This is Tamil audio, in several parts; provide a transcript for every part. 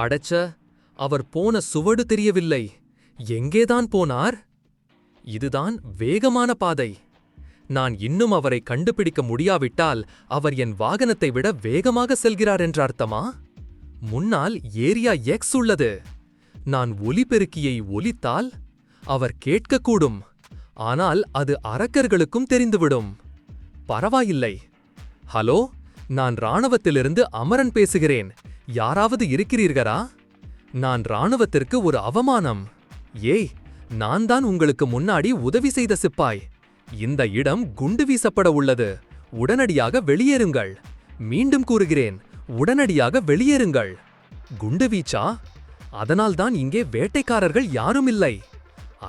அடச்ச, அவர் போன சுவடு தெரியவில்லை. எங்கேதான் போனார்? இதுதான் வேகமான பாதை. நான் இன்னும் அவரை கண்டுபிடிக்க முடியாவிட்டால் அவர் என் வாகனத்தை விட வேகமாக செல்கிறார் என்ற அர்த்தமா? முன்னால் ஏரியா எக்ஸ் உள்ளது. நான் ஒலிபெருக்கியை ஒலித்தால் அவர் கேட்கக்கூடும். ஆனால் அது அரக்கர்களுக்கும் தெரிந்துவிடும். பரவாயில்லை. ஹலோ, நான் இராணுவத்திலிருந்து அமரன் பேசுகிறேன். யாராவது இருக்கிறீர்களா? நான் இராணுவத்திற்கு ஒரு அவமானம். ஏய், நான் தான் உங்களுக்கு முன்னாடி உதவி செய்த சிப்பாய். இந்த இடம் குண்டு வீசப்பட உள்ளது. உடனடியாக வெளியேறுங்கள். மீண்டும் கூறுகிறேன், உடனடியாக வெளியேறுங்கள். குண்டு வீச்சா? அதனால்தான் இங்கே வேட்டைக்காரர்கள் யாரும் இல்லை.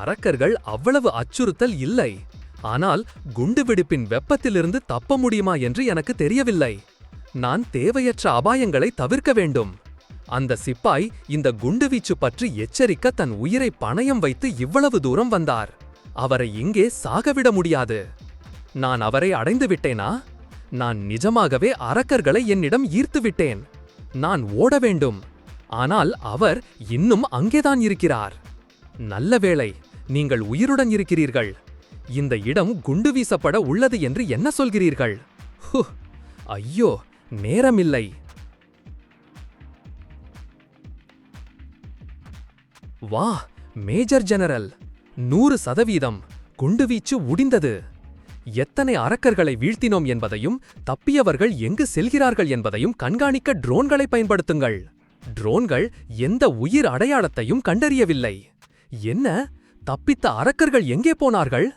அரக்கர்கள் அவ்வளவு அச்சுறுத்தல் இல்லை. ஆனால் குண்டுவெடிப்பின் வெப்பத்திலிருந்து தப்ப முடியுமா என்று எனக்கு தெரியவில்லை. நான் தேவையற்ற அபாயங்களை தவிர்க்க வேண்டும். அந்த சிப்பாய் இந்த குண்டுவீச்சு பற்றி எச்சரிக்க தன் உயிரை பணயம் வைத்து இவ்வளவு தூரம் வந்தார். அவரை இங்கே சாகவிட முடியாது. நான் அவரை அடைந்து விட்டேனா? நான் நிஜமாகவே அரக்கர்களை என்னிடம் ஈர்த்து விட்டேன். நான் ஓட வேண்டும். ஆனால் அவர் இன்னும் அங்கேதான் இருக்கிறார். நல்ல வேளை, நீங்கள் உயிருடன் இருக்கிறீர்கள். இந்த இடம் குண்டு வீசப்பட உள்ளது என்று என்ன சொல்கிறீர்கள்? ஐயோ, நேரமில்லை. வா, மேஜர் ஜெனரல், 100% குண்டுவீச்சு முடிந்தது. எத்தனை அரக்கர்களை வீழ்த்தினோம் என்பதையும் தப்பியவர்கள் எங்கு செல்கிறார்கள் என்பதையும் கண்காணிக்க ட்ரோன்களை பயன்படுத்துங்கள். ட்ரோன்கள் எந்த உயிர் அடையாளத்தையும் கண்டறியவில்லை. என்ன, தப்பித்த அரக்கர்கள் எங்கே போனார்கள்?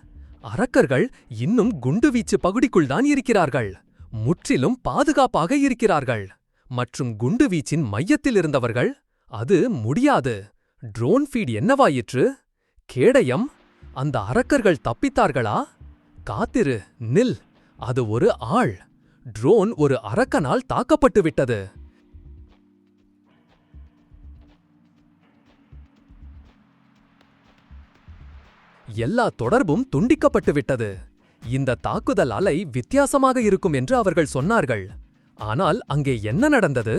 அரக்கர்கள் இன்னும் குண்டுவீச்சு பகுதிக்குள்தான் இருக்கிறார்கள். முற்றிலும் பாதுகாப்பாக இருக்கிறார்கள். மற்றும் குண்டுவீச்சின் மையத்தில் இருந்தவர்கள்? அது முடியாது. ட்ரோன் ஃபீட் என்னவாயிற்று? கேடயம்? அந்த அரக்கர்கள் தப்பித்தார்களா? காத்திரு, நில். அது ஒரு ஆள். ட்ரோன் ஒரு அரக்கனால் தாக்கப்பட்டு விட்டது. எல்லா தொடர்பும் துண்டிக்கப்பட்டு விட்டது. இந்த தாக்குதல் அலை வித்தியாசமாக இருக்கும் என்று அவர்கள் சொன்னார்கள். ஆனால் அங்கே என்ன நடந்தது?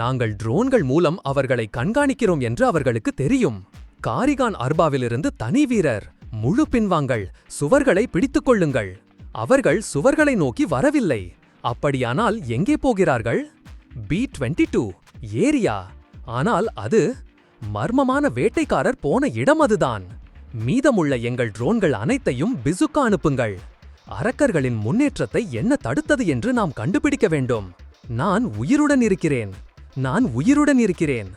நாங்கள் ட்ரோன்கள் மூலம் அவர்களை கண்காணிக்கிறோம் என்று அவர்களுக்கு தெரியும். காரிகான் அர்பாவிலிருந்து தனி வீரர். முழு பின்வாங்கள். சுவர்களை பிடித்துக் கொள்ளுங்கள். அவர்கள் சுவர்களை நோக்கி வரவில்லை. அப்படியானால் எங்கே போகிறார்கள்? B-22 area. ஆனால் அது மர்மமான வேட்டைக்காரர் போன இடம் அதுதான். மீதமுள்ள எங்கள் ட்ரோன்கள் அனைத்தையும் பிசுக்க அனுப்புங்கள். அரக்கர்களின் முன்னேற்றத்தை என்ன தடுத்தது என்று நாம் கண்டுபிடிக்க வேண்டும். நான் உயிருடன் இருக்கிறேன். நான் உயிருடன் இருக்கிறேன்.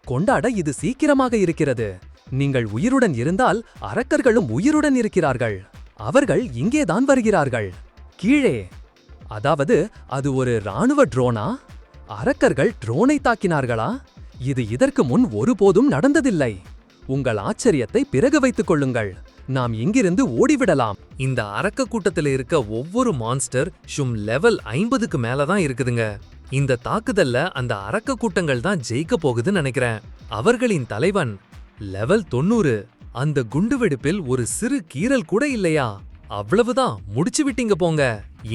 கொண்டாட இது சீக்கிரமாக இருக்கிறது. நீங்கள் உயிருடன் இருந்தால் அரக்கர்களும் உயிருடன் இருக்கிறார்கள். அவர்கள் இங்கேதான் வருகிறார்கள். கீழே. அதாவது அது ஒரு இராணுவ ட்ரோனா? அரக்கர்கள் ட்ரோனை தாக்கினார்களா? இது இதற்கு முன் ஒருபோதும் நடந்ததில்லை. உங்கள் ஆச்சரியத்தை பிறகு வைத்துக் கொள்ளுங்கள். நாம் இங்கிருந்து ஓடிவிடலாம். இந்த அரக்க கூட்டத்தில் இருக்க ஒவ்வொரு மான்ஸ்டர் லெவல் 50க்கு மேலதான் இருக்குதுங்க. இந்த தாக்குதல்ல அந்த அரக்க கூட்டங்கள் தான் ஜெயிக்க போகுதுன்னு நினைக்கிறேன். அவர்களின் தலைவன் லெவல் 90. அந்த குண்டுவெடிப்பில் ஒரு சிறு கீறல் கூட இல்லையா? அவ்வளவுதான், முடிச்சு விட்டீங்க போங்க.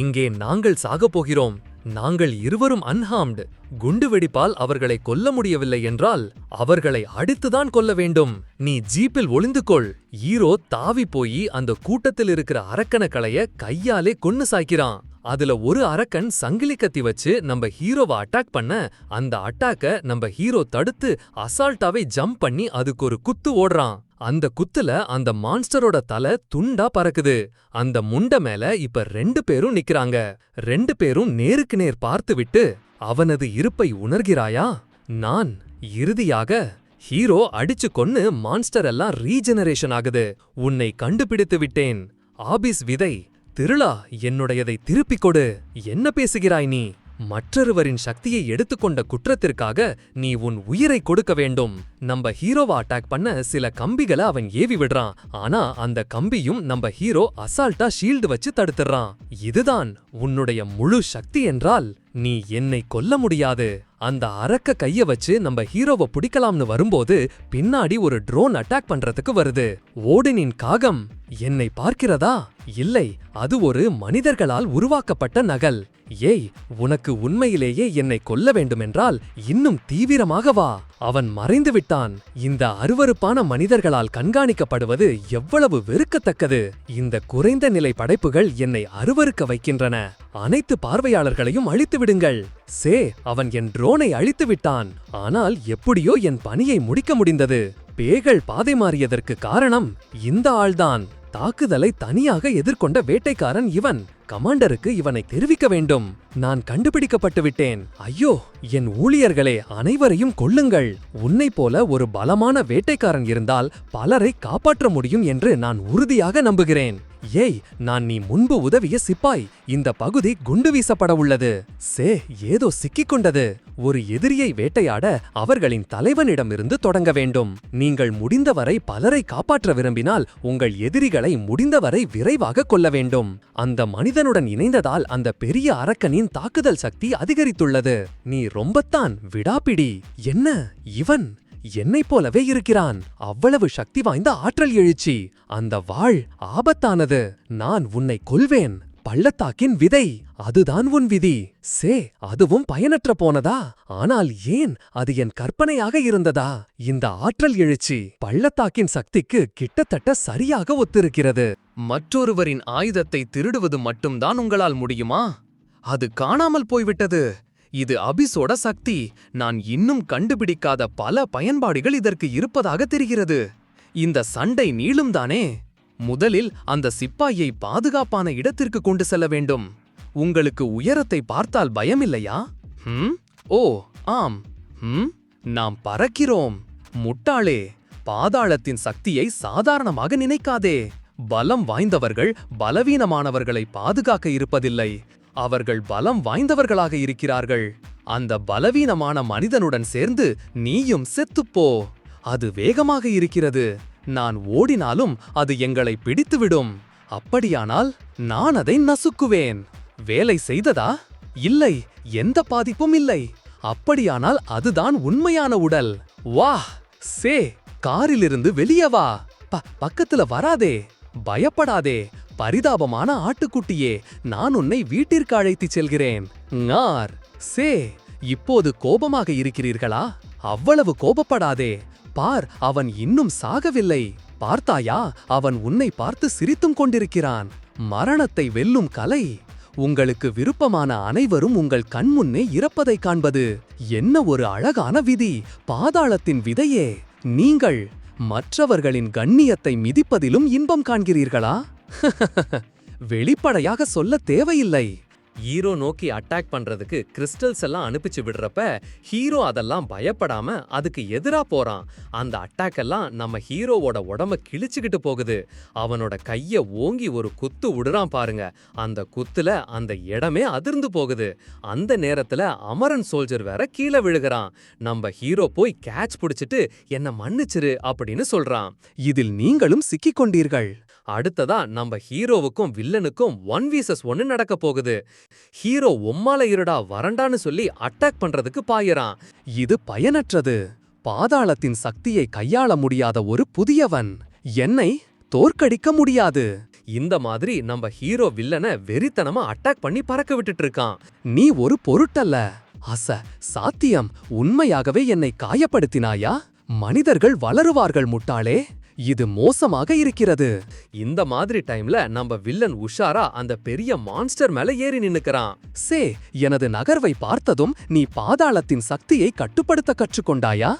இங்கே நாங்கள் சாக போகிறோம். நாங்கள் இருவரும் அன்ஹார்ம்டு. குண்டுவெடிப்பால் அவர்களை கொல்ல முடியவில்லை என்றால் அவர்களை அடித்துதான் கொல்ல வேண்டும். நீ ஜீப்பில் ஒளிந்து கொள். ஹீரோ தாவி போய் அந்த கூட்டத்தில் இருக்கிற அரக்கன களைய கையாலே கொன்னு சாய்க்கிறான். அதுல ஒரு அரக்கன் சங்கிலி கத்தி வச்சு நம்ம ஹீரோவை அட்டாக் பண்ண, அந்த அட்டாக்க நம்ம ஹீரோ தடுத்து அசால்ட்டாவே ஜம்ப் பண்ணி அதுக்கு ஒரு குத்து ஓடுறான். அந்த குத்துல அந்த மான்ஸ்டரோட தலை துண்டா பறக்குது. அந்த முண்ட மேல இப்ப 2 பேரும் நிக்கிறாங்க. 2 பேரும் நேருக்கு நேர் பார்த்துவிட்டு அவனது இருப்பை உணர்கிறாயா? நான் இறுதியாக ஹீரோ அடிச்சு கொன்னு மான்ஸ்டர் எல்லாம் ரீஜெனரேஷன் ஆகுது. உன்னை கண்டுபிடித்து விட்டேன். ஆபிஸ் விதை திருளா, என்னுடையதை திருப்பிக் கொடு. என்ன பேசுகிறாய் நீ? மற்றொருவரின் சக்தியை எடுத்துக்கொண்ட குற்றத்திற்காக நீ உன் உயிரை கொடுக்க வேண்டும். நம்ம ஹீரோவை அட்டாக் பண்ண சில கம்பிகளை அவன் ஏவி விடுறான். ஆனா அந்த கம்பியும் நம்ம ஹீரோ அசால்ட்டா ஷீல்டு வச்சு தடுத்துறான். இதுதான் உன்னுடைய முழு சக்தி என்றால் நீ என்னை கொல்ல முடியாது. அந்த அரக்க கைய வச்சு நம்ம ஹீரோவை பிடிக்கலாம்னு வரும்போது பின்னாடி ஒரு ட்ரோன் அட்டாக் பண்றதுக்கு வருது. ஓடினின் காகம் என்னை பார்க்கிறதா? இல்லை, அது ஒரு மனிதர்களால் உருவாக்கப்பட்ட நகல். ஏய், உனக்கு உண்மையிலேயே என்னை கொல்ல வேண்டுமென்றால் இன்னும் தீவிரமாக வா. அவன் மறைந்து விட்டான். இந்த அருவருப்பான மனிதர்களால் கண்காணிக்கப்படுவது எவ்வளவு வெறுக்கத்தக்கது. இந்த குறைந்த நிலை படைப்புகள் என்னை அருவருக்க வைக்கின்றன. அனைத்து பார்வையாளர்களையும் அழித்து விடுங்கள். சே, அவன் என் ட்ரோனை அழித்து விட்டான். ஆனால் எப்படியோ என் பணியை முடிக்க முடிந்தது. பேய்கள் பாதை மாறியதற்கு காரணம் இந்த ஆள்தான். தாக்குதலை தனியாக எதிர்கொண்ட வேட்டைக்காரன் இவன். கமாண்டருக்கு இவனை தெரிவிக்க வேண்டும். நான் கண்டுபிடிக்கப்பட்டு விட்டேன். ஐயோ, என் ஊழியர்களே, அனைவரையும் கொல்லுங்கள். உன்னைப் போல ஒரு பலமான வேட்டைக்காரன் இருந்தால் பலரை காப்பாற்ற முடியும் என்று நான் உறுதியாக நம்புகிறேன். ஏய், நான் நீ முன்பு உதவிய சிப்பாய். இந்த பகுதி குண்டு வீசப்பட உள்ளது. சே, ஏதோ சிக்கிக்கொண்டது. ஒரு எதிரியை வேட்டையாட அவர்களின் தலைவனிடமிருந்து தொடங்க வேண்டும். நீங்கள் முடிந்தவரை பலரை காப்பாற்ற விரும்பினால் உங்கள் எதிரிகளை முடிந்தவரை விரைவாக கொல்ல வேண்டும். அந்த மனிதனுடன் இணைந்ததால் அந்த பெரிய அரக்கனின் தாக்குதல் சக்தி அதிகரித்துள்ளது. நீ ரொம்பத்தான் விடாப்பிடி. என்ன இவன் என்னைப் போலவே இருக்கிறான். அவ்வளவு சக்தி வாய்ந்த ஆற்றல் எழுச்சி. அந்த வாள் ஆபத்தானது. நான் உன்னை கொல்வேன். பள்ளத்தாக்கின் விதை, அதுதான் உன் விதி. சே, அதுவும் பயனற்ற போனதா? ஆனால் ஏன், அது என் கற்பனையாக இருந்ததா? இந்த ஆற்றல் எழுச்சி பள்ளத்தாக்கின் சக்திக்கு கிட்டத்தட்ட சரியாக ஒத்திருக்கிறது. மற்றொருவரின் ஆயுதத்தை திருடுவது மட்டும்தான் உங்களால் முடியுமா? அது காணாமல் போய்விட்டது. இது அபிஸோட சக்தி. நான் இன்னும் கண்டுபிடிக்காத பல பயன்பாடுகள் இதற்கு இருப்பதாக தெரிகிறது. இந்த சண்டை நீளும் தானே. முதலில் அந்த சிப்பாயை பாதுகாப்பான இடத்திற்கு கொண்டு செல்ல வேண்டும். உங்களுக்கு உயரத்தை பார்த்தால் பயமில்லையா? ஓ ஆம். நாம் பறக்கிறோம். முட்டாளே, பாதாளத்தின் சக்தியை சாதாரணமாக நினைக்காதே. பலம் வாய்ந்தவர்கள் பலவீனமானவர்களை பாதுகாக்க இருப்பதில்லை. அவர்கள் பலம் வாய்ந்தவர்களாக இருக்கிறார்கள். அந்த பலவீனமான மனிதனுடன் சேர்ந்து நீயும் செத்துப்போ. அது வேகமாக இருக்கிறது. நான் ஓடினாலும் அது எங்களை பிடித்துவிடும். அப்படியானால் நான் அதை நசுக்குவேன். வேலை செய்ததா? இல்லை, எந்த பாதிப்பும் இல்லை. அப்படியானால் அதுதான் உண்மையான உடல். வா சே, காரிலிருந்து வெளியே வா. பக்கத்துல வராதே. பயப்படாதே. பரிதாபமான ஆட்டுக்குட்டியே, நான் உன்னை வீட்டிற்கு அழைத்துச் செல்கிறேன். ஞார் சே, இப்போது கோபமாக இருக்கிறீர்களா? அவ்வளவு கோபப்படாதே. பார், அவன் இன்னும் சாகவில்லை. பார்த்தாயா, அவன் உன்னை பார்த்து சிரித்தும் கொண்டிருக்கிறான். மரணத்தை வெல்லும் கலை. உங்களுக்கு விருப்பமான அனைவரும் உங்கள் கண்முன்னே இறப்பதை காண்பது என்ன ஒரு அழகான விதி. பாதாளத்தின் விதையே, நீங்கள் மற்றவர்களின் கண்ணியத்தை மிதிப்பதிலும் இன்பம் காண்கிறீர்களா? வெளிப்படையாக சொல்ல தேவையில்லை. ஹீரோ நோக்கி அட்டாக் பண்றதுக்கு கிறிஸ்டல்ஸ் எல்லாம் அனுப்பிச்சு விடுறப்ப ஹீரோ அதெல்லாம் பயப்படாம அதுக்கு எதிரா போறான். அந்த அட்டாக் எல்லாம் நம்ம ஹீரோவோட உடம்ப கிழிச்சுக்கிட்டு போகுது. அவனோட கைய ஓங்கி ஒரு குத்து விடுறான் பாருங்க. அந்த குத்துல அந்த இடமே அதிர்ந்து போகுது. அந்த நேரத்துல அமரன் சோல்ஜர் வேற கீழே விழுகிறான். நம்ம ஹீரோ போய் கேட்ச் புடிச்சிட்டு என்ன மன்னிச்சிரு அப்படின்னு சொல்றான். இதில் நீங்களும் சிக்கிக் கொண்டீர்கள். அடுத்ததா நம்ம ஹீரோவுக்கும் வில்லனுக்கும் 1v1 நடக்க போகுது. ஹீரோ உம்மால இருடா வரண்டான்னு சொல்லி அட்டாக் பண்றதுக்கு பாயறான். இது பயனற்றது. பாதாளத்தின் சக்தியை கையாள முடியாத ஒரு புதியவன். என்னை தோற்கடிக்க முடியாது. இந்த மாதிரி நம்ம ஹீரோ வில்லனை வெறித்தனமா அட்டாக் பண்ணி பறக்க விட்டுட்டு இருக்கான். நீ ஒரு பொருட்டல்ல. சாத்தியம். உண்மையாகவே என்னை காயப்படுத்தினாயா? மனிதர்கள் வளருவார்கள் முட்டாளே. இது மோசமாக இருக்கிறது. இந்த மாதிரி டைம்ல நம்ம வில்லன் உஷாரா அந்த பெரிய மான்ஸ்டர் மேல ஏறி நின்னுக்கிறான். சே, எனது நகர்வை பார்த்ததும் நீ பாதாளத்தின் சக்தியை கட்டுப்படுத்த கற்றுக்கொண்டாயா?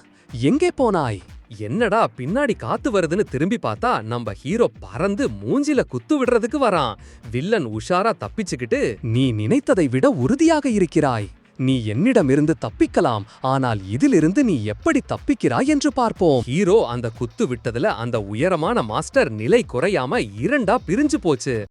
எங்கே போனாய்? என்னடா பின்னாடி காத்து வருதுன்னு திரும்பி பார்த்தா நம்ம ஹீரோ பறந்து மூஞ்சில குத்து விடுறதுக்கு வரான். வில்லன் உஷாரா தப்பிச்சுக்கிட்டு, நீ நினைத்ததை விட உறுதியாக இருக்கிறாய். நீ என்னிடமிருந்து தப்பிக்கலாம். ஆனால் இதிலிருந்து நீ எப்படி தப்பிக்கிறாய் என்று பார்ப்போம். ஹீரோ அந்த குத்து விட்டதுல அந்த உயரமான மாஸ்டர் நிலை குறையாம இரண்டா பிரிஞ்சு போச்சு.